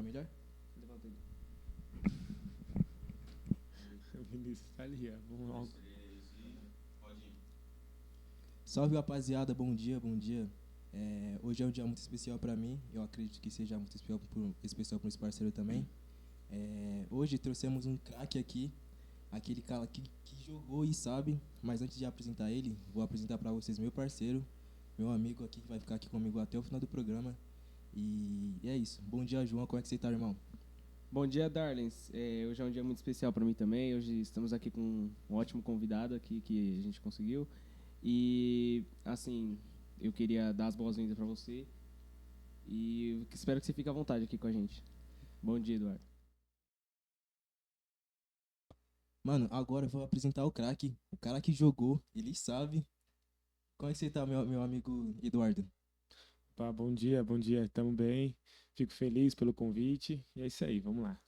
Tá melhor? Levanta ele. O Vinícius tá ali, ó. Vamos lá. Salve, rapaziada, bom dia, bom dia. Hoje é um dia muito especial pra mim, eu acredito que seja muito especial para os parceiros também. Hoje trouxemos um craque aqui, aquele cara que jogou e sabe, mas antes de apresentar ele, vou apresentar pra vocês meu parceiro, meu amigo aqui que vai ficar aqui comigo até o final do programa. E é isso. Bom dia, João, como é que você tá, irmão? Bom dia, Darlens. Hoje é um dia muito especial para mim também. Hoje estamos aqui com um ótimo convidado aqui que a gente conseguiu. E, assim, eu queria dar as boas-vindas para você e espero que você fique à vontade aqui com a gente. Bom dia, Eduardo. Mano, agora eu vou apresentar o craque, o cara que jogou, ele sabe. Como é que você tá, meu amigo Eduardo? Pá, bom dia, bom dia. Tamo bem. Fico feliz pelo convite. E é isso aí, vamos lá.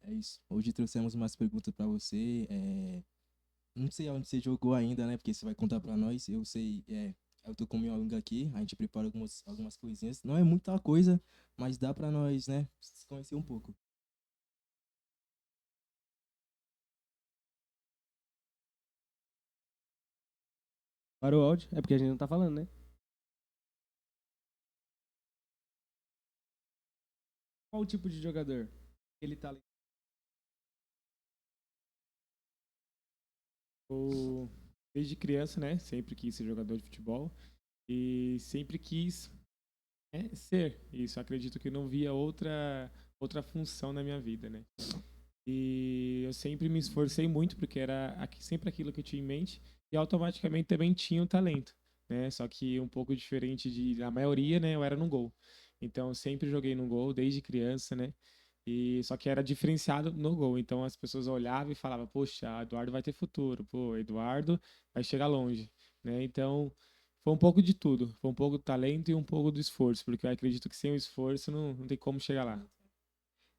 É isso. Hoje trouxemos umas perguntas pra você. Não sei onde você jogou ainda, né? Porque você vai contar pra nós. Eu sei, eu tô com meu amigo aqui, a gente prepara algumas coisinhas. Não é muita coisa, mas dá pra nós, né? Se conhecer um pouco. Parou o áudio? É porque a gente não tá falando, né? Qual o tipo de jogador? Ele tá ali. Eu, desde criança, né? Sempre quis ser jogador de futebol. E sempre quis ser isso. Acredito que não via outra função na minha vida, né? E eu sempre me esforcei muito porque era sempre aquilo que eu tinha em mente e automaticamente também tinha o talento, né? Só que um pouco diferente da maioria, né? Eu era no gol. Então eu sempre joguei no gol desde criança, né? E só que era diferenciado no gol. Então as pessoas olhavam e falavam: "Poxa, Eduardo vai ter futuro. Pô, Eduardo vai chegar longe", né? Então foi um pouco de tudo. Foi um pouco do talento e um pouco do esforço, porque eu acredito que sem o esforço não tem como chegar lá.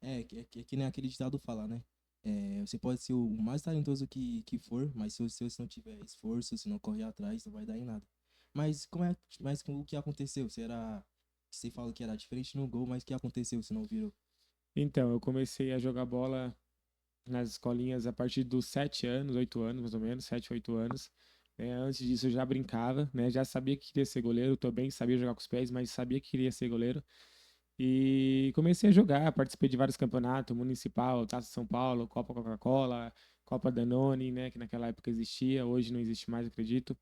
É que nem aquele ditado fala, né? Você pode ser o mais talentoso que for, mas se você não tiver esforço, se não correr atrás, não vai dar em nada. Mas com o que aconteceu? Você fala que era diferente no gol, mas o que aconteceu? Você não virou? Então, eu comecei a jogar bola nas escolinhas a partir dos 7 anos, 8 anos, mais ou menos, 7, 8 anos. Antes disso eu já brincava, né? Já sabia que queria ser goleiro, também sabia jogar com os pés, mas sabia que queria ser goleiro. E comecei a jogar, participei de vários campeonatos, municipal, Taça São Paulo, Copa Coca-Cola, Copa Danone, né? Que naquela época existia, hoje não existe mais, acredito.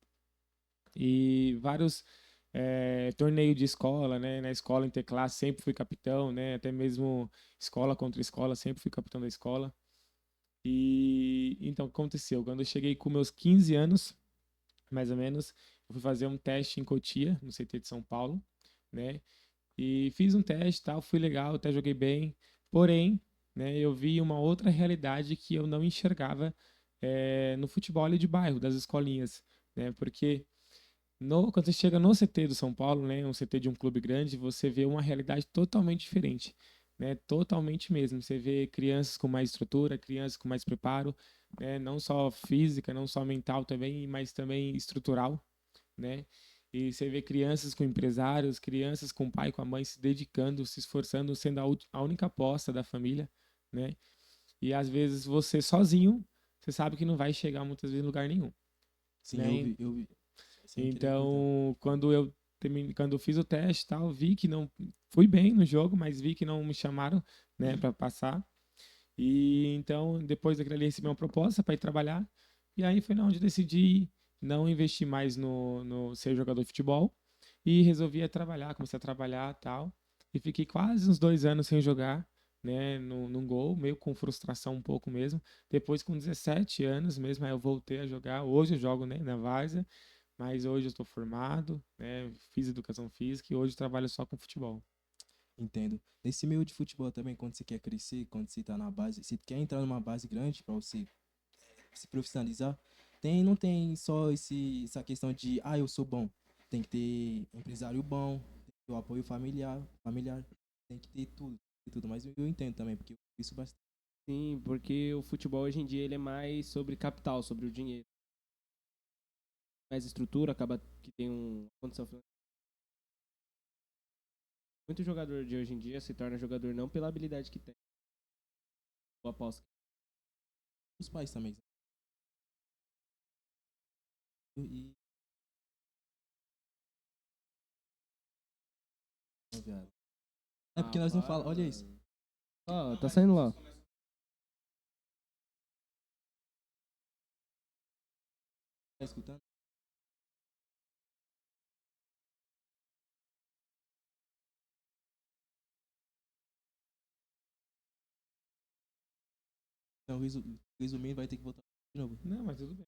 E vários torneios de escola, né? Na escola interclasse sempre fui capitão, né? Até mesmo escola contra escola, sempre fui capitão da escola. E então o que aconteceu? Quando eu cheguei com meus 15 anos, mais ou menos, eu fui fazer um teste em Cotia, no CT de São Paulo, né? E fiz um teste, tal, fui legal, até joguei bem. Porém, né, eu vi uma outra realidade que eu não enxergava no futebol ali de bairro, das escolinhas, né? Porque quando você chega no CT do São Paulo, né, um CT de um clube grande, você vê uma realidade totalmente diferente, né? Totalmente mesmo. Você vê crianças com mais estrutura, crianças com mais preparo, né? Não só física, não só mental também, mas também estrutural, né? E você vê crianças com empresários, crianças com o pai, com a mãe se dedicando, se esforçando, sendo a única aposta da família, né? E às vezes você sozinho, você sabe que não vai chegar muitas vezes em lugar nenhum, Sim, né? eu vi. Sem querer cortar. Então, quando eu fiz o teste, e tal, vi que não fui bem no jogo, mas vi que não me chamaram, né, para passar. E então, depois daquilo ali, recebi uma proposta para ir trabalhar. E aí foi onde decidi não investir mais no ser jogador de futebol e resolvi trabalhar, comecei a trabalhar, tal. E fiquei quase uns 2 anos sem jogar, né, num gol, meio com frustração um pouco mesmo. Depois, com 17 anos mesmo, aí eu voltei a jogar. Hoje eu jogo, né, na várzea, mas hoje eu estou formado, né, fiz educação física e hoje trabalho só com futebol. Entendo. Nesse meio de futebol também, quando você quer crescer, quando você tá na base, você quer entrar numa base grande pra você se profissionalizar, não tem só essa questão de, eu sou bom. Tem que ter empresário bom, tem que ter o apoio familiar, tem que ter tudo. Mas eu entendo também, porque isso bastante. Sim, porque o futebol hoje em dia ele é mais sobre capital, sobre o dinheiro. Mais estrutura, acaba que tem uma condição financeira muito jogador de hoje em dia se torna jogador não pela habilidade que tem, ou após. Os pais também. E. É porque nós não falamos. Olha isso. Ó, tá saindo lá. Tá escutando? Então, resumindo, vai ter que voltar de novo. Não, mas tudo bem.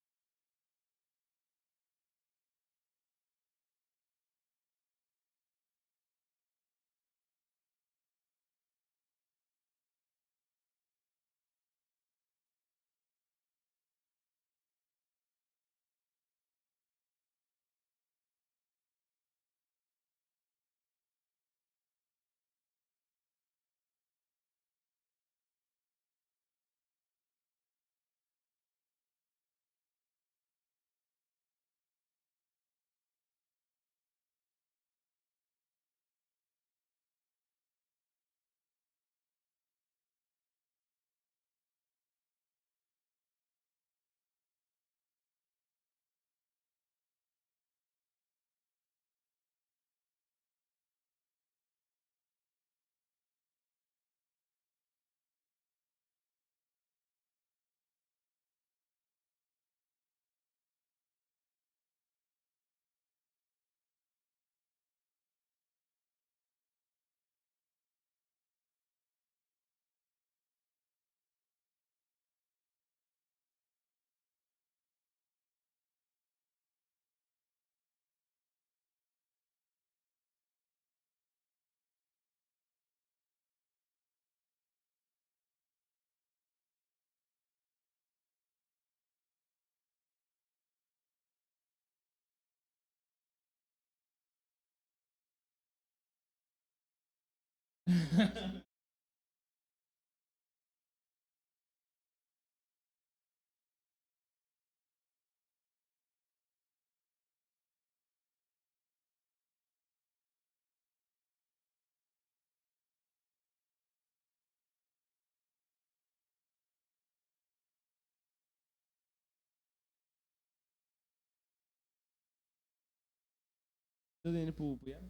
Tô indo pro Ian.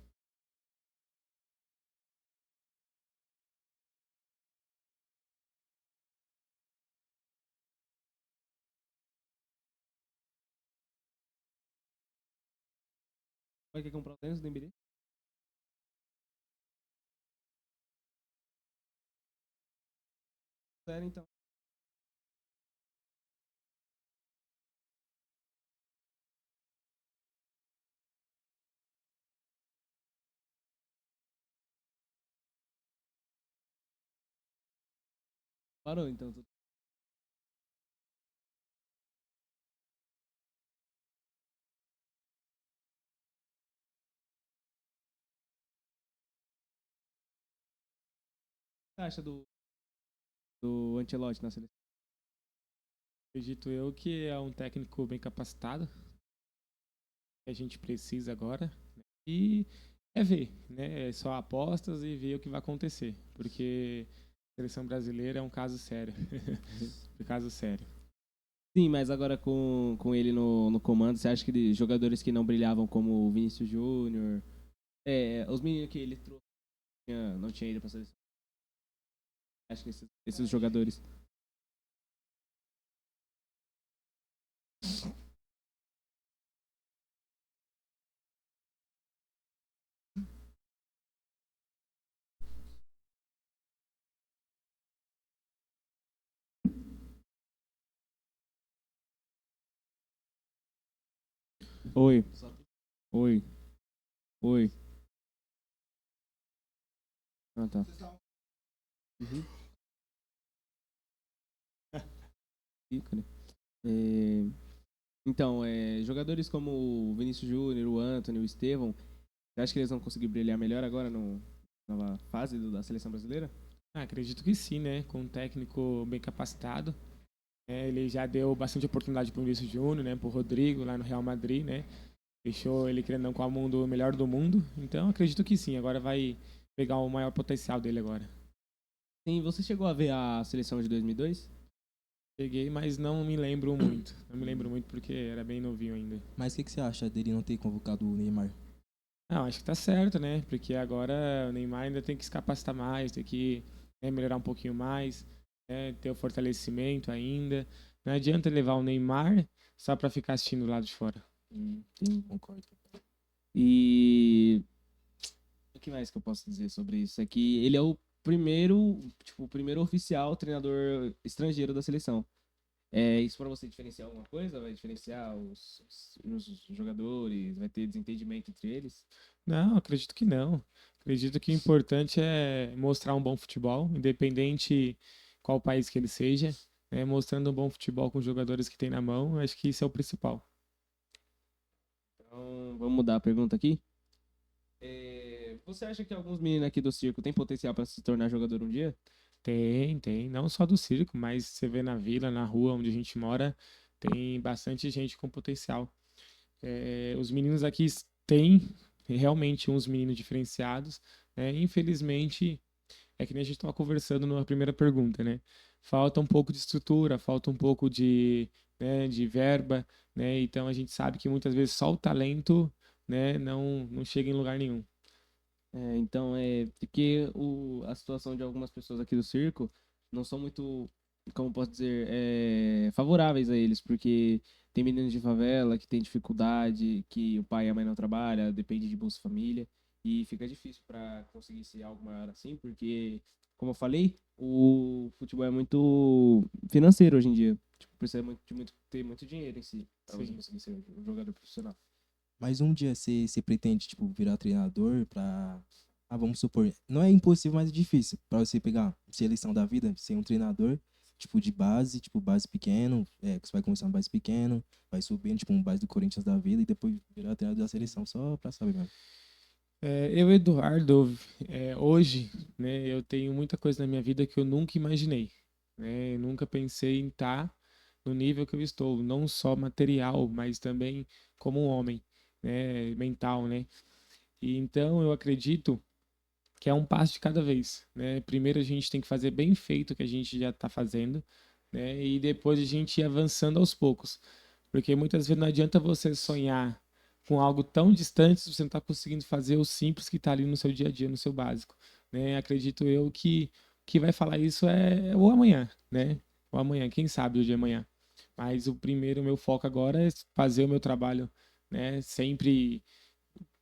Vai querer comprar o tênis do Dembélé? Sério, então. Parou, então. O que você acha do Ancelotti na seleção? Acredito eu que é um técnico bem capacitado, que a gente precisa agora. E é ver, né? É só apostas e ver o que vai acontecer. Porque a seleção brasileira é um caso sério. Um caso sério. Sim, mas agora com ele no comando, você acha que jogadores que não brilhavam como o Vinícius Júnior, os meninos que ele trouxe não tinha ido pra seleção? Acho que esses jogadores. Oi. Oi. Oi. Ah, tá. Uhum. Ícone. É, Então, jogadores como o Vinícius Júnior, o Antony, o Estevão, você acha que eles vão conseguir brilhar melhor agora na nova fase da seleção brasileira? Acredito que sim, né? Com um técnico bem capacitado. Ele já deu bastante oportunidade para o Vinícius Júnior, né? Para o Rodrigo lá no Real Madrid, né? Deixou ele querendo não com a mão do melhor do mundo. Então acredito que sim. Agora vai pegar o maior potencial dele agora. Sim, você chegou a ver a seleção de 2002? Cheguei, mas não me lembro muito. Não me lembro muito porque era bem novinho ainda. Mas o que você acha dele não ter convocado o Neymar? Não, acho que tá certo, né? Porque agora o Neymar ainda tem que se capacitar mais, tem que melhorar um pouquinho mais, né? Ter o fortalecimento ainda. Não adianta levar o Neymar só pra ficar assistindo lá de fora. Sim, concordo. E o que mais que eu posso dizer sobre isso? É que ele é o primeiro oficial treinador estrangeiro da seleção. É isso pra você diferenciar alguma coisa? Vai diferenciar os jogadores? Vai ter desentendimento entre eles? Não, acredito que não. Acredito que o importante é mostrar um bom futebol, independente qual país que ele seja, né? Mostrando um bom futebol com os jogadores que tem na mão, acho que isso é o principal. Então, vamos mudar a pergunta aqui. Você acha que alguns meninos aqui do circo têm potencial para se tornar jogador um dia? Tem. Não só do circo, mas você vê na vila, na rua onde a gente mora, tem bastante gente com potencial. Os meninos aqui têm realmente uns meninos diferenciados, né? Infelizmente, é que nem a gente estava conversando na primeira pergunta, né? Falta um pouco de estrutura, falta um pouco de verba, né? Então a gente sabe que muitas vezes só o talento, né, não chega em lugar nenhum. Então, porque a situação de algumas pessoas aqui do circo não são muito, como posso dizer, favoráveis a eles, porque tem meninos de favela que tem dificuldade, que o pai e a mãe não trabalham, depende de Bolsa Família, e fica difícil para conseguir ser algo maior assim, porque, como eu falei, o futebol é muito financeiro hoje em dia. Tipo, precisa ter muito dinheiro em si, para você Sim. conseguir ser um jogador profissional. Mas um dia você pretende, tipo, virar treinador pra... Ah, vamos supor, não é impossível, mas é difícil pra você pegar seleção da vida, ser um treinador, tipo, de base, tipo, base pequeno, que você vai começar no base pequeno, vai subindo, tipo, um base do Corinthians da vida e depois virar treinador da seleção, só pra saber mesmo. Eu, Eduardo, hoje, né, eu tenho muita coisa na minha vida que eu nunca imaginei, né? Eu nunca pensei em estar no nível que eu estou, não só material, mas também como um homem, né, mental, né? E então eu acredito que é um passo de cada vez, né? Primeiro a gente tem que fazer bem feito o que a gente já está fazendo, né? E depois a gente ir avançando aos poucos, porque muitas vezes não adianta você sonhar com algo tão distante se você não está conseguindo fazer o simples que está ali no seu dia a dia, no seu básico, né? Acredito eu que vai falar isso é o amanhã, né? O amanhã, quem sabe o dia de amanhã. Mas o primeiro, meu foco agora é fazer o meu trabalho, né? Sempre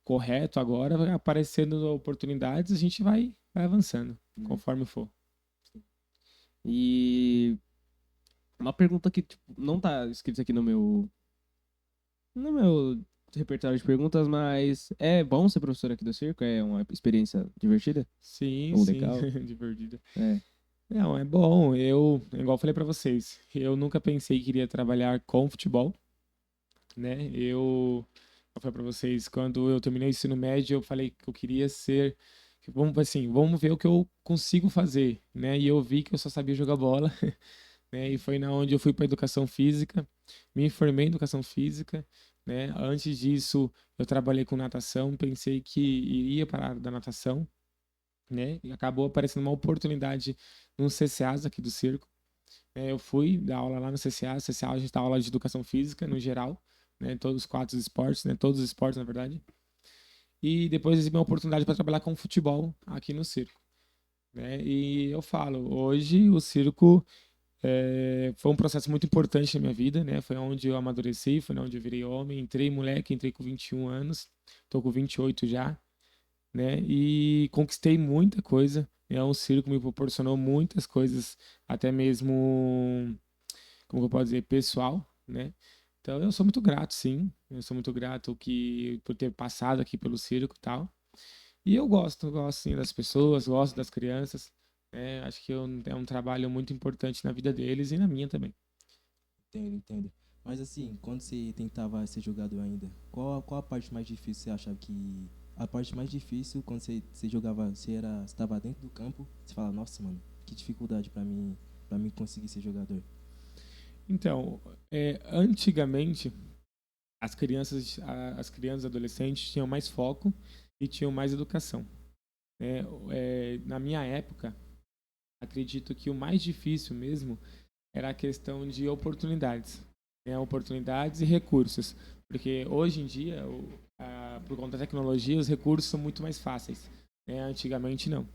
correto agora, vai aparecendo oportunidades, a gente vai avançando, conforme for. E uma pergunta que tipo, não tá escrita aqui no meu repertório de perguntas, mas é bom ser professor aqui do circo? É uma experiência divertida? Sim, Ou sim, legal? divertido. É. Não, é bom. Igual eu falei pra vocês, eu nunca pensei que iria trabalhar com futebol, né? Eu falei pra vocês, quando eu terminei o ensino médio, eu falei que eu queria ser, vamos ver o que eu consigo fazer, né? E eu vi que eu só sabia jogar bola, né? E foi na onde eu fui para educação física, me formei em educação física, né? Antes disso, eu trabalhei com natação, pensei que iria para a área da natação, né? E acabou aparecendo uma oportunidade nos CCAs aqui do circo. Eu fui dar aula lá no CCA. CCA a gente dá aula de educação física no geral, né? Todos os quatro esportes, né? Todos os esportes, na verdade. E depois recebi uma oportunidade para trabalhar com futebol aqui no circo, né? E eu falo, hoje o circo foi um processo muito importante na minha vida, né? Foi onde eu amadureci, foi onde eu virei homem. Entrei moleque, entrei com 21 anos, tô com 28 já, né? E conquistei muita coisa. Né? O circo me proporcionou muitas coisas, até mesmo, como eu posso dizer, pessoal, né? Então eu sou muito grato, sim. Eu sou muito grato por ter passado aqui pelo circo e tal. E eu gosto sim das pessoas, gosto das crianças. Acho que é um trabalho muito importante na vida deles e na minha também. Entendo. Mas assim, quando você tentava ser jogador ainda, qual a parte mais difícil você achava que... A parte mais difícil, quando você jogava, você estava dentro do campo, você fala, nossa, mano, que dificuldade pra mim conseguir ser jogador. Então, antigamente, as crianças e adolescentes tinham mais foco e tinham mais educação. né? Na minha época, acredito que o mais difícil mesmo era a questão de oportunidades, né? Oportunidades e recursos, porque hoje em dia, por conta da tecnologia, os recursos são muito mais fáceis, né? Antigamente não.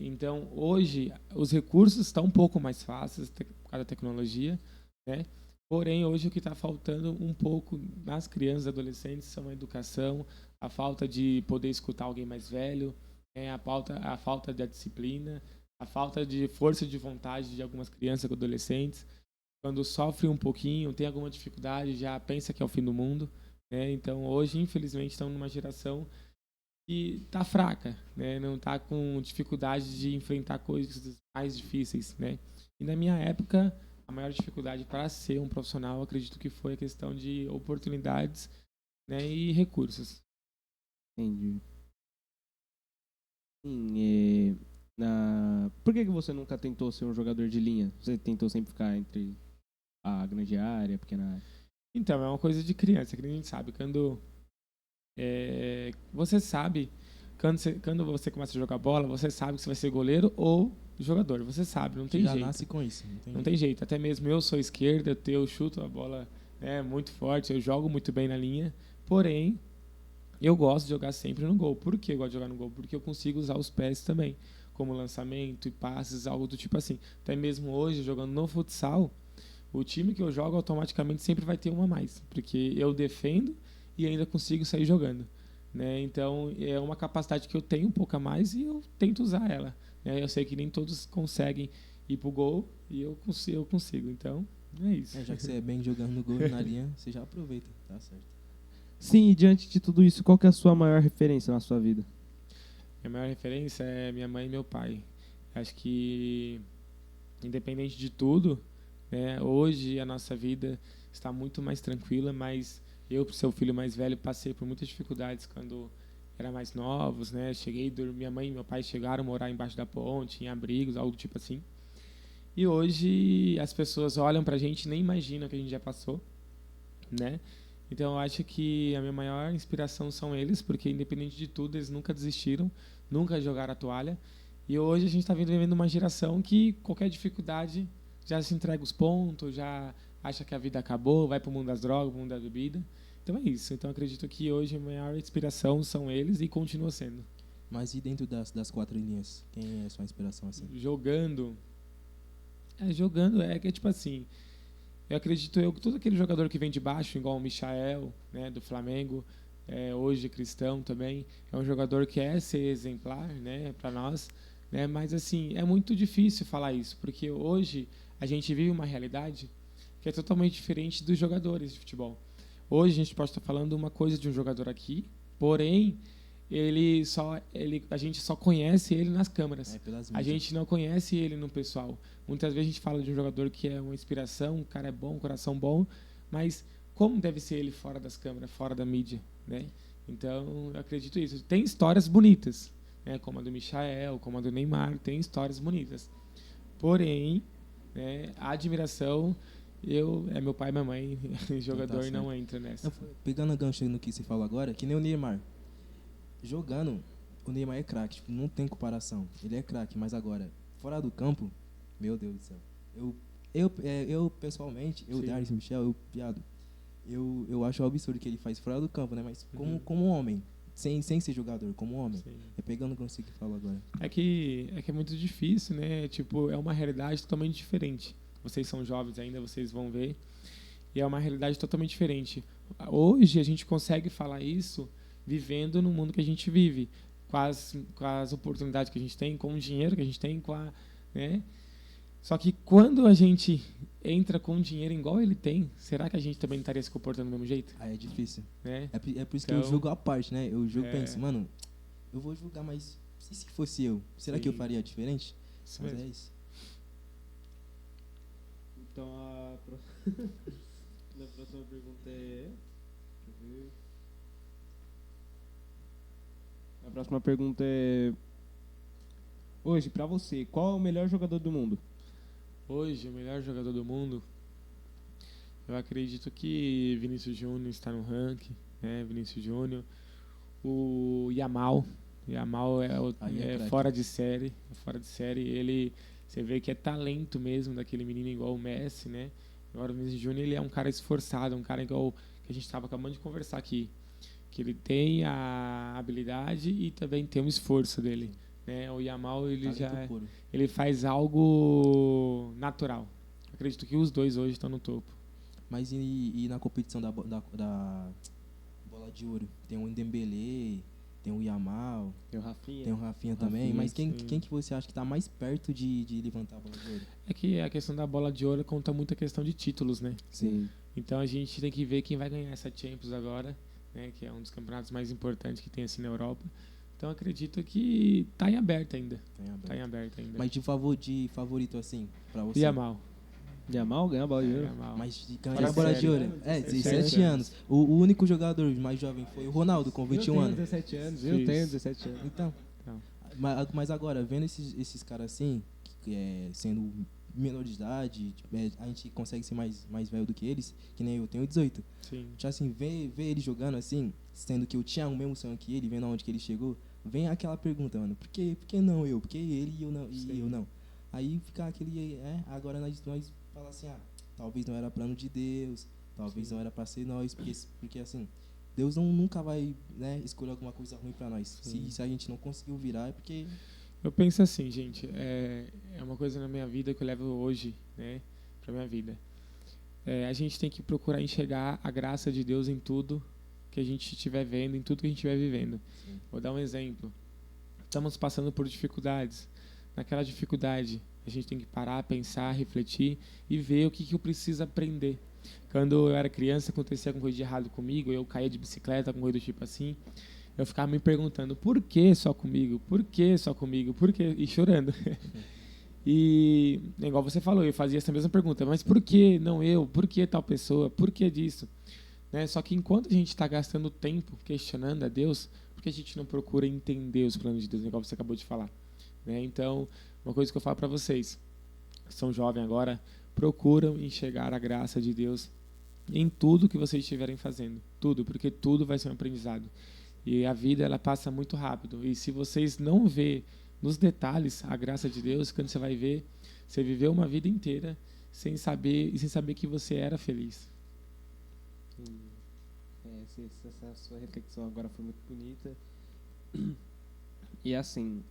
Então, hoje, os recursos estão um pouco mais fáceis por causa da tecnologia, né? Porém, hoje o que está faltando um pouco nas crianças e adolescentes são a educação, a falta de poder escutar alguém mais velho, a falta da disciplina, a falta de força de vontade de algumas crianças e adolescentes. Quando sofre um pouquinho, tem alguma dificuldade, já pensa que é o fim do mundo, né? Então, hoje, infelizmente, estamos numa geração que está fraca, né? Não está com dificuldade de enfrentar coisas mais difíceis, né? E na minha época, a maior dificuldade para ser um profissional, acredito que foi a questão de oportunidades, né, e recursos. Entendi. Sim, por que você nunca tentou ser um jogador de linha? Você tentou sempre ficar entre a grande área, a pequena área? Então, é uma coisa de criança, que a gente sabe. Você sabe, quando você começa a jogar bola, você sabe que você vai ser goleiro ou jogador. Você sabe, não tem Já jeito. nasce com isso. Não tem jeito. Até mesmo eu sou esquerda, eu chuto a bola, né, muito forte, eu jogo muito bem na linha. Porém, eu gosto de jogar sempre no gol. Por que eu gosto de jogar no gol? Porque eu consigo usar os pés também, como lançamento e passes, algo do tipo assim. Até mesmo hoje, jogando no futsal, o time que eu jogo automaticamente sempre vai ter uma a mais, porque eu defendo e ainda consigo sair jogando, né? Então é uma capacidade que eu tenho um pouco a mais e eu tento usar ela, né? Eu sei que nem todos conseguem ir pro gol e eu consigo. Então é isso. Já que você é bem jogando no gol e na linha, você já aproveita, tá certo. Sim, e diante de tudo isso, qual que é a sua maior referência na sua vida? Minha maior referência é minha mãe e meu pai. Acho que independente de tudo, né, hoje a nossa vida está muito mais tranquila, mas eu, por ser o filho mais velho, passei por muitas dificuldades quando era mais novos, né? Minha mãe e meu pai chegaram a morar embaixo da ponte, em abrigos, algo do tipo assim. E hoje as pessoas olham pra gente e nem imaginam o que a gente já passou, né? Então eu acho que a minha maior inspiração são eles, porque independente de tudo, eles nunca desistiram, nunca jogaram a toalha. E hoje a gente está vivendo uma geração que qualquer dificuldade já se entrega os pontos, já acha que a vida acabou, vai para o mundo das drogas, para o mundo da bebida. Então é isso. Então eu acredito que hoje a maior inspiração são eles e continua sendo. Mas e dentro das quatro linhas? Quem é a sua inspiração assim? Jogando é que é tipo assim. Eu acredito que todo aquele jogador que vem de baixo, igual o Michael, né, do Flamengo, hoje cristão também, é um jogador que é ser exemplar, né, para nós, né, mas assim, é muito difícil falar isso, porque hoje a gente vive uma realidade que é totalmente diferente dos jogadores de futebol. Hoje a gente pode estar falando uma coisa de um jogador aqui, porém a gente só conhece ele nas câmeras. Pelas A mídias. gente não conhece ele no pessoal. Muitas vezes a gente fala de um jogador que é uma inspiração, um cara é bom, um coração bom, mas como deve ser ele fora das câmeras, fora da mídia, né? Então, eu acredito nisso. Tem histórias bonitas, né? Como a do Michael, como a do Neymar, tem histórias bonitas. Porém, né, a admiração, meu pai e minha mãe, jogador, certo. não entra nessa. Pegando o gancho no que você falou agora, que nem o Neymar. Jogando, o Neymar é craque, tipo, não tem comparação. Ele é craque, mas agora, fora do campo, meu Deus do céu. Eu pessoalmente, Sim. Darcy, Michel, eu acho um absurdo o que ele faz fora do campo, né? Mas como homem, sem ser jogador, como homem. Sim. Pegando o gancho que fala agora. É que é muito difícil, né? Tipo, é uma realidade totalmente diferente. Vocês são jovens ainda, vocês vão ver. E é uma realidade totalmente diferente. Hoje a gente consegue falar isso vivendo no mundo que a gente vive, com as oportunidades que a gente tem, com o dinheiro que a gente tem, né? Só que quando a gente entra com dinheiro igual ele tem, será que a gente também não estaria se comportando do mesmo jeito? Aí é difícil. Né? É por isso que Então, eu julgo a parte, né? Eu julgo e penso, mano, eu vou julgar, mas se fosse eu, será que eu faria diferente? Isso Mas mesmo. é isso. Então a próxima pergunta é. Deixa eu ver. A próxima pergunta é. Hoje, pra você, qual é o melhor jogador do mundo? Hoje, o melhor jogador do mundo, eu acredito que Vinícius Júnior está no ranking, né? Vinícius Júnior, o Yamal, Yamal Aí é craque. fora de série. Fora de série. Ele, você vê que é talento mesmo daquele menino igual o Messi, né? Agora o Vinícius Júnior, ele é um cara esforçado, um cara igual que a gente estava acabando de conversar aqui. Que ele tem a habilidade e também tem o esforço dele. Né? O Yamal, ele Talento puro. ele faz algo natural. Acredito que os dois hoje estão no topo. Mas e na competição da bola de ouro? Tem o Dembélé, tem o Yamal, Tem o Rafinha. tem o Rafinha também. Rafinha, Mas quem sim. que você acha que tá mais perto de levantar a bola de ouro? É que a questão da bola de ouro conta muito a questão de títulos, né? Sim. Então a gente tem que ver quem vai ganhar essa Champions agora, né? Que é um dos campeonatos mais importantes que tem assim na Europa. Então acredito que tá em aberto ainda. Tem aberto. Tá em aberto ainda. Mas de favorito, assim, pra você? Yamal. Yamal ganha a bola de ouro. Yamal. Mas de ganhar Fora a bola série. de ouro? É, 17 17 anos. O único jogador mais jovem foi o Ronaldo, com 21 anos. 17 anos. Eu tenho 17 anos. Então, Então. mas agora, vendo esses caras assim, sendo menor de idade, tipo, a gente consegue ser mais velho do que eles, que nem eu tenho 18. Sim. Tipo assim, ver ele jogando assim, sendo que eu tinha o mesmo sonho que ele, vendo aonde que ele chegou, vem aquela pergunta, mano, por que não eu? Por que ele e eu não? E eu não? Aí fica aquele, agora nós fala assim, talvez não era plano de Deus, talvez não era pra ser nós, porque assim, Deus nunca vai, né, escolher alguma coisa ruim pra nós. Se a gente não conseguiu virar, é porque... Eu penso assim, gente, é uma coisa na minha vida que eu levo hoje, né, pra minha vida. A gente tem que procurar enxergar a graça de Deus em tudo que a gente estiver vendo, em tudo que a gente estiver vivendo. Sim. Vou dar um exemplo. Estamos passando por dificuldades. Naquela dificuldade, a gente tem que parar, pensar, refletir e ver o que eu preciso aprender. Quando eu era criança, acontecia alguma coisa de errado comigo, eu caía de bicicleta, alguma coisa do tipo assim, eu ficava me perguntando, por que só comigo? Por que só comigo? Por quê? E chorando. E, igual você falou, eu fazia essa mesma pergunta, mas por que não eu? Por que tal pessoa? Por que disso? Né? Só que enquanto a gente está gastando tempo questionando a Deus, por que a gente não procura entender os planos de Deus, igual você acabou de falar? Né? Então, uma coisa que eu falo para vocês, que são jovens agora, procuram enxergar a graça de Deus em tudo que vocês estiverem fazendo. Tudo, porque tudo vai ser um aprendizado. E a vida, ela passa muito rápido. E se vocês não vê nos detalhes a graça de Deus, quando você vai ver, você viveu uma vida inteira sem saber que você era feliz. Essa sua reflexão agora foi muito bonita. E assim,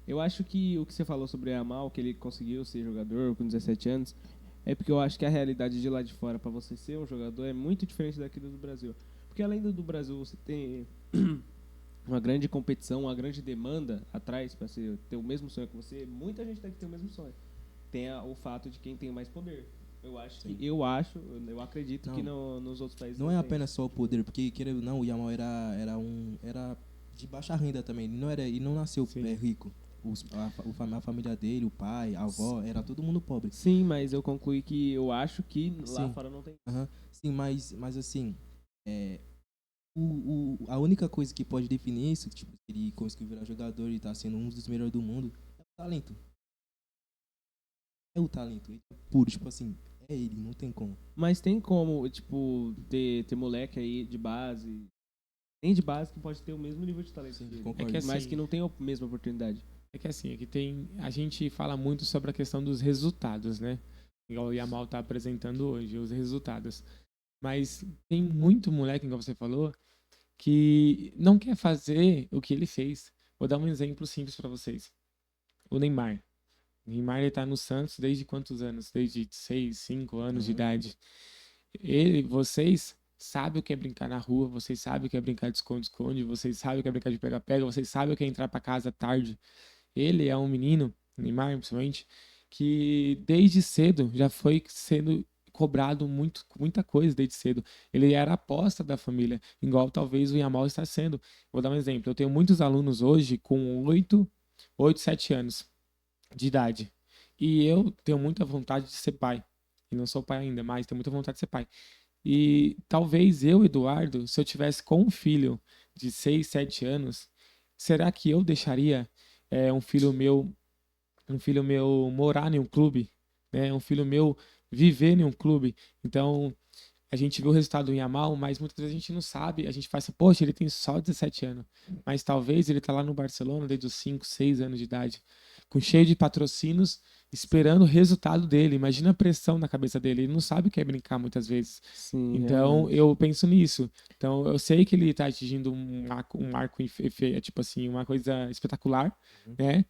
eu acho que o que você falou sobre o Yamal, que ele conseguiu ser jogador com 17 anos, é porque eu acho que a realidade de lá de fora, para você ser um jogador, é muito diferente daqui do Brasil. Porque além do Brasil, você tem uma grande competição, uma grande demanda atrás para ter o mesmo sonho que você. Muita gente daqui tem o mesmo sonho. Tem o fato de quem tem mais poder. Eu acredito que nos outros países não é apenas só o poder, porque querendo ou não, o Yamal era de baixa renda também. Ele não nasceu rico. A família dele, o pai, a avó, era todo mundo pobre. Sim, mas eu concluí que eu acho que lá fora não tem. Sim, mas assim, a única coisa que pode definir isso, tipo, ele conseguiu virar jogador e tá sendo um dos melhores do mundo, é o talento. É o talento, ele é puro, tipo assim, é ele, não tem como. Mas tem como, tipo, ter moleque aí de base, nem de base, que pode ter o mesmo nível de talento. Sim, concordo. Mas que não tem a mesma oportunidade. É que assim, a gente fala muito sobre a questão dos resultados, né? Igual o Yamal tá apresentando hoje, os resultados. Mas tem muito moleque, igual você falou, que não quer fazer o que ele fez. Vou dar um exemplo simples para vocês. O Neymar. O Neymar, ele tá no Santos desde quantos anos? Desde 6, 5 anos de idade. Vocês sabem o que é brincar na rua, vocês sabem o que é brincar de esconde-esconde, vocês sabem o que é brincar de pega-pega, vocês sabem o que é entrar para casa tarde. Ele é um menino, Neymar principalmente, que desde cedo já foi sendo cobrado muita coisa desde cedo. Ele era a aposta da família, igual talvez o Yamal está sendo. Vou dar um exemplo. Eu tenho muitos alunos hoje com 8, 7 anos de idade. E eu tenho muita vontade de ser pai. E não sou pai ainda, mas tenho muita vontade de ser pai. E talvez eu, Eduardo, se eu tivesse com um filho de 6, 7 anos, será que eu deixaria um filho meu morar em um clube, né? Um filho meu viver em um clube? Então, a gente vê o resultado do Yamal, mas muitas vezes a gente não sabe, a gente faz assim, poxa, ele tem só 17 anos, mas talvez ele tá lá no Barcelona desde os 5, 6 anos de idade, com cheio de patrocínios, esperando o resultado dele. Imagina a pressão na cabeça dele, ele não sabe o que é brincar muitas vezes. Sim, Então, realmente. eu penso nisso. Então, eu sei que ele tá atingindo um marco tipo assim, uma coisa espetacular, né?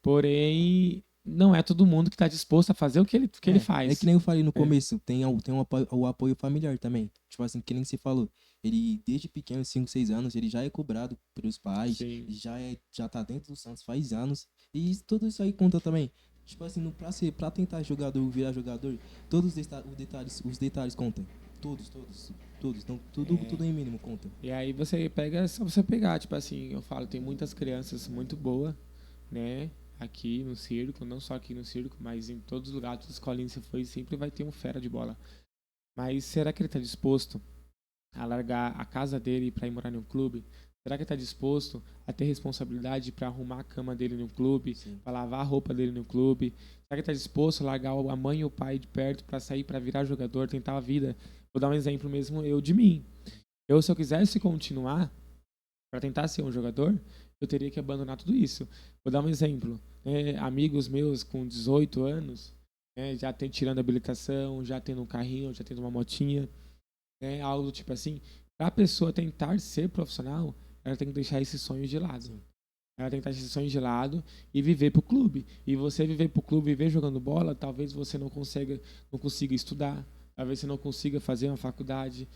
Porém, não é todo mundo que tá disposto a fazer o que ele É que faz. nem eu falei no É. começo, tem o apoio familiar também. Tipo assim, que nem você falou. Ele, desde pequeno, 5, 6 anos, ele já é cobrado pelos pais, Sim. já tá dentro do Santos faz anos. E tudo isso aí conta também. Tipo assim, pra tentar virar jogador, todos os detalhes contam. Todos. Então, tudo em mínimo conta. E aí você pega, é só você pegar, tipo assim, eu falo, tem muitas crianças muito boas, né? Aqui no circo, não só aqui no circo, mas em todos os lugares, todas as escolinhas que você foi, sempre vai ter um fera de bola. Mas será que ele tá disposto a largar a casa dele para ir morar em um clube? Será que ele está disposto a ter responsabilidade para arrumar a cama dele no clube, Sim. para lavar a roupa dele no clube? Será que ele está disposto a largar a mãe e o pai de perto para sair, para virar jogador, tentar a vida? Vou dar um exemplo mesmo eu de mim. Eu, se eu quisesse continuar para tentar ser um jogador, eu teria que abandonar tudo isso. Vou dar um exemplo. Amigos meus com 18 anos, já tirando habilitação, já tendo um carrinho, já tendo uma motinha, algo do tipo assim. Para a pessoa tentar ser profissional, ela tem que deixar esses sonhos de lado. Sim. Ela tem que deixar esses sonhos de lado e viver pro clube. E você viver pro clube, viver jogando bola, talvez você não consiga estudar, talvez você não consiga fazer uma faculdade,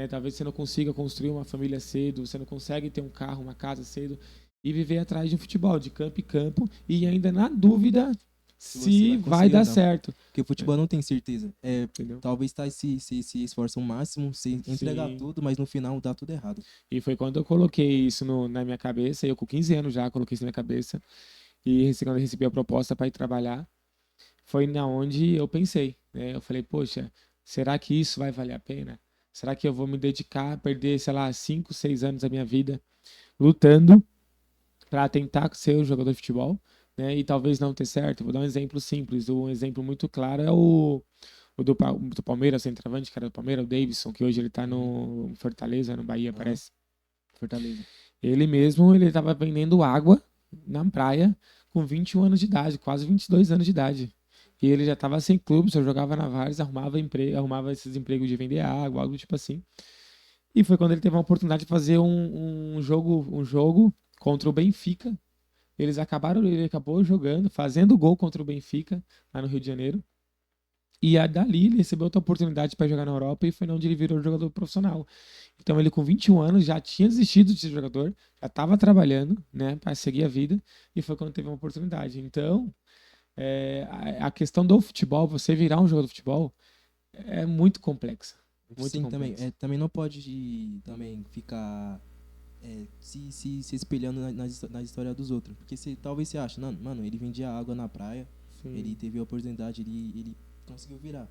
talvez você não consiga construir uma família cedo, você não consegue ter um carro, uma casa cedo e viver atrás de um futebol, de campo em campo e ainda na dúvida Se se você vai conseguir dar ou não. certo. Porque o futebol não tem certeza. Entendeu? Talvez se esforça o máximo, se entregar Sim. tudo, mas no final dá tudo errado. E foi quando eu coloquei isso na minha cabeça, eu com 15 anos já coloquei isso na minha cabeça, e quando eu recebi a proposta para ir trabalhar, foi na onde eu pensei, né? Eu falei, poxa, será que isso vai valer a pena? Será que eu vou me dedicar, perder, sei lá, 5, 6 anos da minha vida lutando para tentar ser um jogador de futebol, né? E talvez não ter certo? Vou dar um exemplo simples, um exemplo muito claro é o do Palmeiras, centroavante, que era do Palmeiras, o Davidson, que hoje ele tá no Fortaleza, no Bahia, Aham. parece. Fortaleza. Ele mesmo, ele estava vendendo água na praia com 21 anos de idade, quase 22 anos de idade. E ele já estava sem clube, só jogava na Várzea, arrumava esses empregos de vender água, algo tipo assim. E foi quando ele teve a oportunidade de fazer um jogo contra o Benfica. Ele acabou jogando, fazendo gol contra o Benfica, lá no Rio de Janeiro. E dali ele recebeu outra oportunidade para jogar na Europa e foi onde ele virou jogador profissional. Então ele com 21 anos já tinha desistido de ser jogador, já estava trabalhando, né, para seguir a vida e foi quando teve uma oportunidade. Então, a questão do futebol, você virar um jogador de futebol, é muito complexa, muito Sim, também. complexa. Também não pode também ficar se espelhando nas histórias dos outros. Porque talvez você ache, não, mano, ele vendia água na praia, Sim. ele teve a oportunidade, ele conseguiu virar.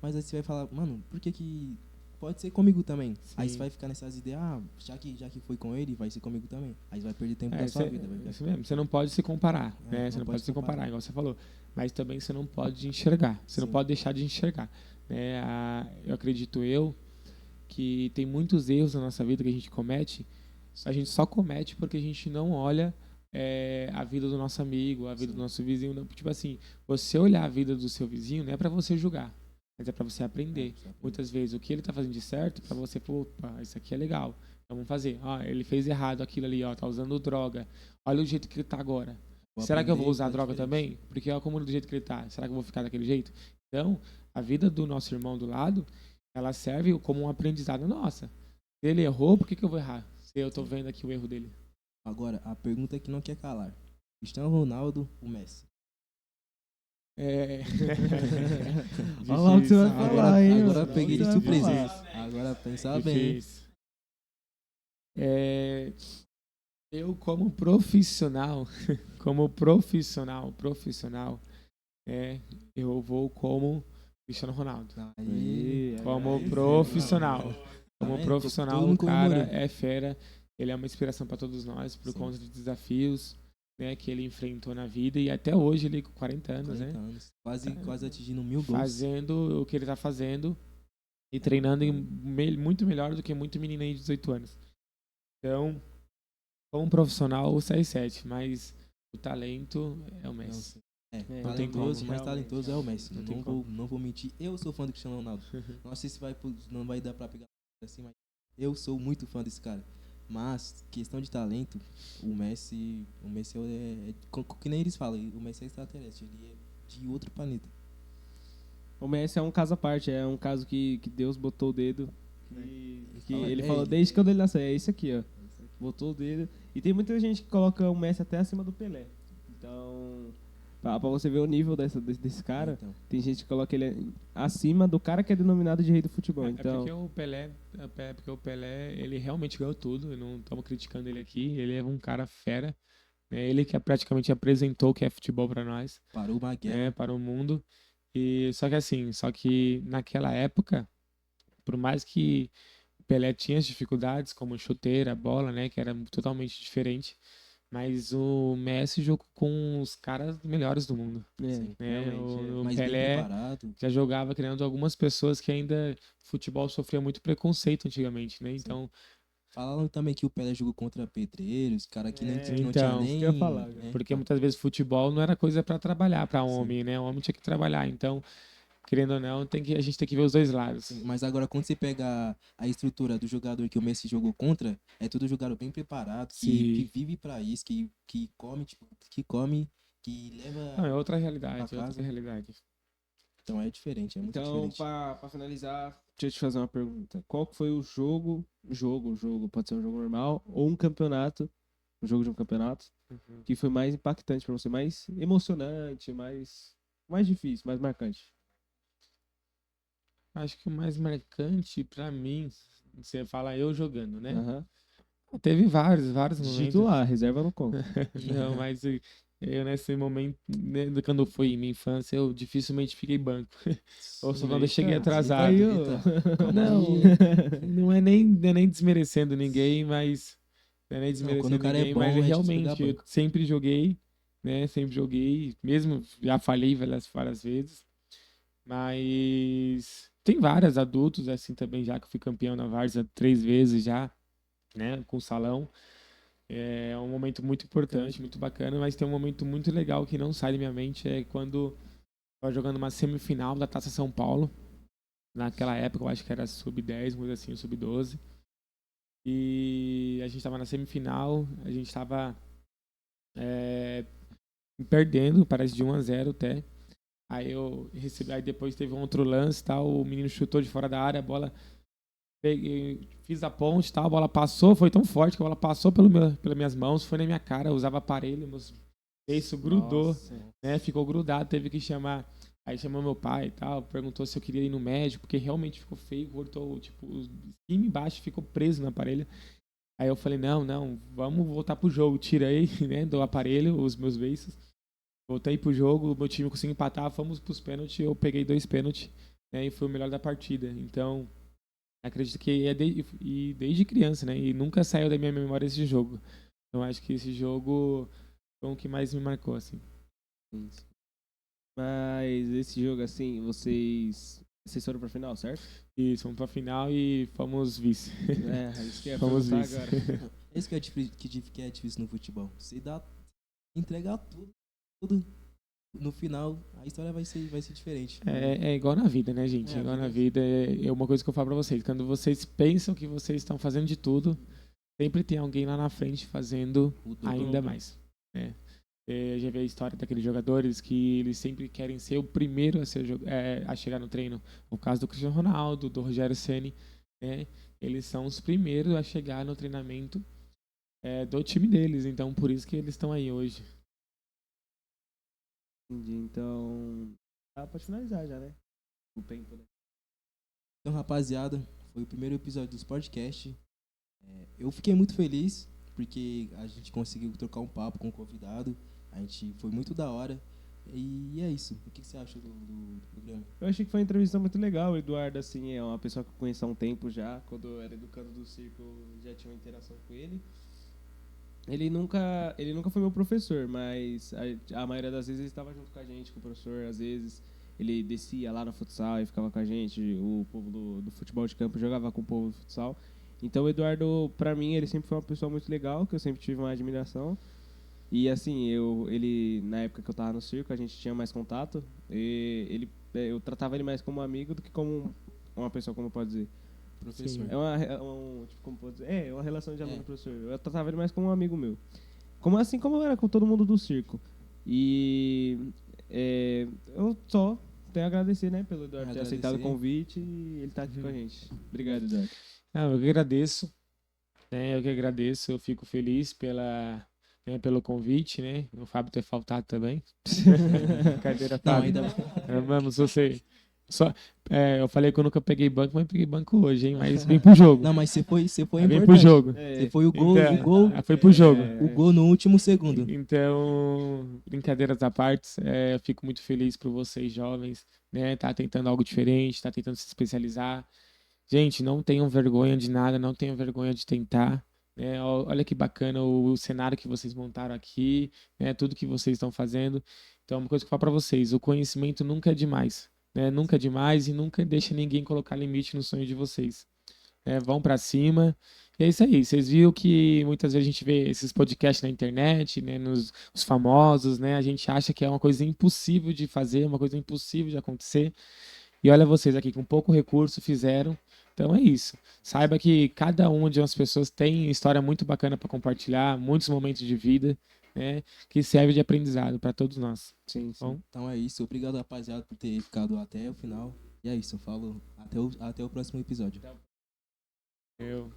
Mas aí você vai falar, mano, por que pode ser comigo também? Aí Sim. você vai ficar nessas ideias, já que foi com ele, vai ser comigo também. Aí você vai perder tempo da É, sua vida. Vai isso mesmo, você não pode se comparar, É, né? não Você não pode pode se comparar, comparar. igual você falou. Mas também você não pode enxergar, você não Sim. pode deixar de enxergar. Eu acredito que tem muitos erros na nossa vida que a gente comete, a gente só comete porque a gente não olha a vida do nosso amigo, a vida Sim. do nosso vizinho. Tipo assim, você olhar a vida do seu vizinho não é para você julgar, mas é para você aprender. Pra você aprender. Muitas vezes o que ele tá fazendo de certo, para você, opa, isso aqui é legal, então vamos fazer. Ó, ele fez errado aquilo ali, ó, tá usando droga. Olha o jeito que ele tá agora. Vou Será que eu vou aprender, usar fazer droga diferente. também? Porque olha como do jeito que ele tá. Será que eu vou ficar daquele jeito? Então, a vida do nosso irmão do lado, ela serve como um aprendizado nossa. Se ele errou, por que eu vou errar? Se eu tô vendo aqui o erro dele. Agora, a pergunta que não quer calar. Cristiano Ronaldo ou Messi? É. Olha lá o que você vai Difícil, falar, hein, Agora mano? peguei de Olha o que você vai surpresa. falar. Agora pensar bem. Difícil. Eu como profissional, eu vou como Cristiano Ronaldo. Aí, Como aí sim, profissional. mano. Como vendo? profissional, Todo o mundo cara comemorou. é fera. Ele é uma inspiração para todos nós por Sim. conta de desafios, né, que ele enfrentou na vida e até hoje ele com 40 anos, 40 né, anos. Quase atingindo 1000 gols. fazendo o que ele tá fazendo. e treinando muito melhor do que muito menino aí de 18 anos. Então, como profissional, o CR7, mas o talento é o Messi. Não tem Talentoso, como, mais realmente, talentoso é o Messi. Não tem Não vou mentir. Eu sou fã do Cristiano Ronaldo. Não sei se não vai dar pra pegar assim, mas eu sou muito fã desse cara. Mas, questão de talento, o Messi que nem eles falam, o Messi é extraterrestre, ele é de outro planeta. O Messi é um caso à parte, é um caso que Deus botou o dedo. Que ele É falou ele. desde quando ele nasceu, é isso aqui, ó. Botou o dedo. E tem muita gente que coloca o Messi até acima do Pelé. Então, pra você ver o nível desse cara, Então, tem gente que coloca ele acima do cara que é denominado de rei do futebol. É Então, porque o Pelé, ele realmente ganhou tudo, eu não estamos criticando ele aqui, ele é um cara fera, né? Ele que praticamente apresentou o que é futebol para nós, parou uma guerra. né? Para o mundo. E só que naquela época, por mais que o Pelé tinha as dificuldades, como chuteira, bola, né, que era totalmente diferente, mas o Messi jogou com os caras melhores do mundo. Sim. Né? realmente, O Mais bem Pelé preparado. já jogava criando algumas pessoas que ainda futebol sofria muito preconceito antigamente, né? Então, Falaram também que o Pelé jogou contra pedreiros, cara que que não tinha então, isso nem. que eu ia falar, porque Então, muitas vezes futebol não era coisa para trabalhar para sim. homem, né? O homem tinha que trabalhar. Então, querendo ou não, a gente tem que ver os dois lados. Sim, mas agora quando você pega a estrutura do jogador que o Messi jogou contra, é todo jogador bem preparado, que Sim. vive pra isso, que come, tipo, que come, que Não, é leva outra pra realidade, é outra casa. realidade. Então é diferente, é muito então diferente. pra finalizar, deixa eu te fazer uma pergunta. Qual que foi o jogo, pode ser um jogo normal, ou um campeonato, um jogo de um campeonato, que foi mais impactante pra você, mais emocionante, mais difícil, mais marcante? Acho que o mais marcante pra mim, você fala eu jogando, né? Aham. Teve vários De momentos. titular, reserva no conta. Não, mas eu nesse momento, né, quando foi minha infância, eu dificilmente fiquei banco. Ou só quando eu cheguei Eita, atrasado. aí, ó. Calma Não, aí. não é nem desmerecendo ninguém, mas não é nem Não, quando o desmerecendo cara é ninguém, mas bom, é difícil pegar realmente eu banco. sempre joguei, né? Sempre joguei, mesmo já falhei várias vezes, mas tem vários adultos assim também já que eu fui campeão na Várzea 3 vezes já, né? Com salão. É um momento muito importante, muito bacana, mas tem um momento muito legal que não sai da minha mente, é quando estava jogando uma semifinal da Taça São Paulo. Naquela época eu acho que era sub-10, coisa assim, sub-12. E a gente estava na semifinal, a gente estava perdendo, parece de 1-0 até. Aí eu recebi, aí depois teve um outro lance, tal, o menino chutou de fora da área, a bola fiz a ponte, tal, a bola passou, foi tão forte que a bola passou pelas minhas mãos, foi na minha cara, eu usava aparelho, meus beiços grudou, Nossa. né? Ficou grudado, teve que chamar. Aí chamou meu pai e tal, perguntou se eu queria ir no médico, porque realmente ficou feio, cortou, tipo, o cima e embaixo ficou preso no aparelho. Aí eu falei, não, vamos voltar pro jogo. Tirei, né, do aparelho os meus beiços. Voltei pro jogo, o meu time conseguiu empatar, fomos pros pênaltis, eu peguei 2 pênaltis, né, e fui o melhor da partida. Então, acredito que e desde criança, né, e nunca saiu da minha memória esse jogo. Então, acho que esse jogo foi o que mais me marcou, assim. Mas esse jogo, assim, vocês foram pra final, certo? E fomos pra final e fomos vice. É, isso que eu ia Fomos perguntar vice. agora. Esse que é difícil no futebol. Você entregar tudo. No final, a história vai ser diferente. É igual na vida, né, gente? É, Igual na vida. vida. É uma coisa que eu falo pra vocês. Quando vocês pensam que vocês estão fazendo de tudo, sempre tem alguém lá na frente fazendo O dobro. ainda mais. Né? Já vi a história daqueles jogadores que eles sempre querem ser o primeiro a chegar no treino. O caso do Cristiano Ronaldo, do Rogério Ceni, né? Eles são os primeiros a chegar no treinamento do time deles. Então, por isso que eles estão aí hoje. Entendi, então. Pode finalizar já, né? O tempo, né? Então, rapaziada, foi o primeiro episódio dos podcasts. Eu fiquei muito feliz porque a gente conseguiu trocar um papo com o convidado. A gente foi muito da hora. E é isso. O que você acha do programa? Eu achei que foi uma entrevista muito legal. O Eduardo, assim, é uma pessoa que eu conheço há um tempo já. Quando eu era educando do circo, eu já tinha uma interação com ele. Ele nunca foi meu professor, mas a maioria das vezes ele estava junto com a gente, com o professor, às vezes. ele descia lá no futsal e ficava com a gente, o povo do futebol de campo jogava com o povo do futsal. Então o Eduardo, pra mim, ele sempre foi uma pessoa muito legal, que eu sempre tive uma admiração. E assim, ele na época que eu tava no circo, a gente tinha mais contato, e eu tratava ele mais como amigo do que como uma pessoa, como pode dizer. Professor. Tipo, como pode dizer? É uma relação de aluno-professor. Eu tratava ele mais como um amigo meu. Assim como eu era com todo mundo do circo. E eu só tenho a agradecer, né, pelo Eduardo ter aceitado o convite e ele tá aqui com a gente. Obrigado, Eduardo. Não, eu que agradeço. Eu que agradeço. Eu fico feliz pelo convite, né? O Fábio ter faltado também. Brincadeira, Fábio. Vamos, você. Eu falei que eu nunca peguei banco, mas peguei banco hoje, hein? Mas vem pro jogo. Não, mas você foi Vem pro jogo. Você foi o gol, Foi pro jogo. O gol no último segundo. Então, brincadeiras à parte, eu fico muito feliz por vocês, jovens, né? Tá tentando algo diferente, tá tentando se especializar. Gente, não tenham vergonha de nada, não tenham vergonha de tentar. Né? Olha que bacana o cenário que vocês montaram aqui, né? Tudo que vocês estão fazendo. Então, uma coisa que eu falo para vocês, o conhecimento nunca é demais. Né? Nunca é demais e nunca deixa ninguém colocar limite no sonho de vocês. Vão para cima. E é isso aí. Vocês viram que muitas vezes a gente vê esses podcasts na internet, né? Os famosos, né? A gente acha que é uma coisa impossível de fazer, uma coisa impossível de acontecer. E olha vocês aqui, com pouco recurso fizeram. Então é isso. Saiba que cada uma de umas pessoas tem história muito bacana para compartilhar, muitos momentos de vida, né, que serve de aprendizado para todos nós. Sim. Bom, então é isso. Obrigado, rapaziada, por ter ficado até o final. E é isso. Eu falo até o próximo episódio. eu